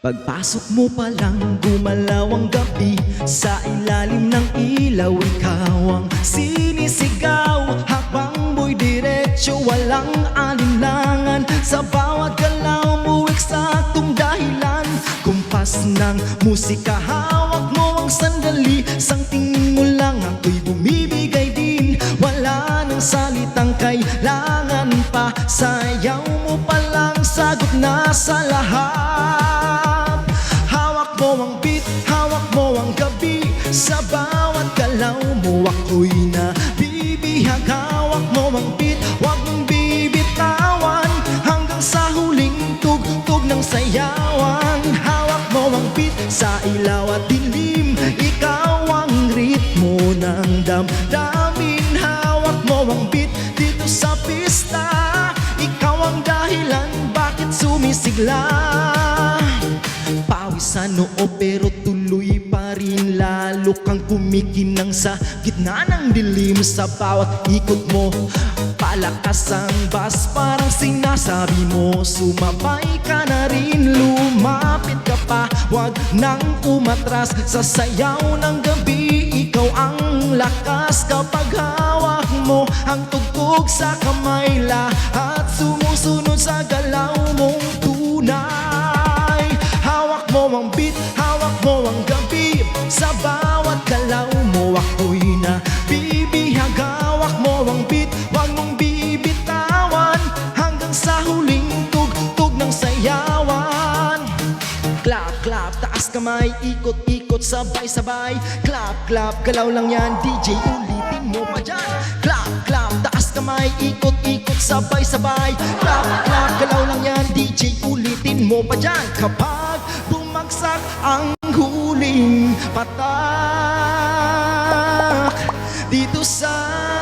Pagpasok mo pa lang, gumalaw ang gabi. Sa ilalim ng ilaw, ikaw ang sinisigaw. Habang mo'y diretso, walang alinlangan. Sa bawat galaw mo, eksaktong dahilan. Kumpas ng musika, hawak mo ang sandali. Sang tingin mo lang, ako'y bumibigay din. Wala nang salitang kailangan pa. Sayaw mo pa lang, sagot na sa lahat. Hawak mo ang beat, hawak mo ang gabi. Sa bawat galaw mo, ako'y nabibihag. Hawak mo ang beat, huwag mong bibitawan. Hanggang sa huling tugtog ng sayawan. Hawak mo ang beat, sa ilaw at dilim. Ikaw ang ritmo ng damdamin. Hawak mo ang beat, dito sa pista. Ikaw ang dahilan, bakit sumisigla. Pawis sa noo pero tuloy pa rin. Lalo kang kumikinang sa gitna ng dilim. Sa bawat ikot mo, palakas ang bas. Parang sinasabi mo, sumabay ka na rin. Lumapit ka pa, wag nang umatras. Sa sayaw ng gabi, ikaw ang lakas. Kapag hawak mo ang tugtog sa kamay, lahat sumusunod sa galaw mong tunay. Hawak mo ang beat, hawak mo ang gabi. Sa bawat galaw mo, ako'y nabibihag. Hawak mo ang beat, huwag mong bibitawan. Hanggang sa huling tugtog ng sayawan. Clap, clap, taas kamay, ikot-ikot, sabay-sabay. Clap, clap, galaw lang yan, DJ, ulitin mo pa dyan. Clap, clap, taas kamay, ikot-ikot, sabay-sabay. Clap, clap, galaw lang yan, DJ, ulitin mo pa dyan. Kapag bumagsak ang huling patak, dito sa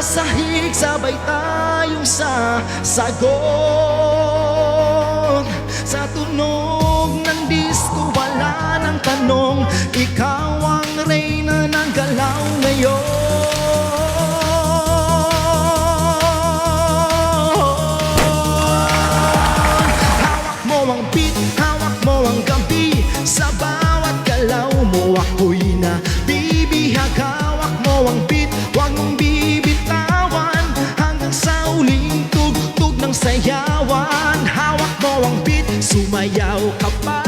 sahig, sabay tayong sasagot. Sa tunog ng disco, wala nang tanong. Ikaw ang reyna ng galaw ngayon. Hawak mo ang beat, hawak mo ang gabi. Sa bawat galaw mo, ako'y nabibihag. Hawak mo ang beat, huwag mong bibitawan. Hanggang sa uling tugtog ng sayawan. Hawak mo ang beat, sumayaw ka pa.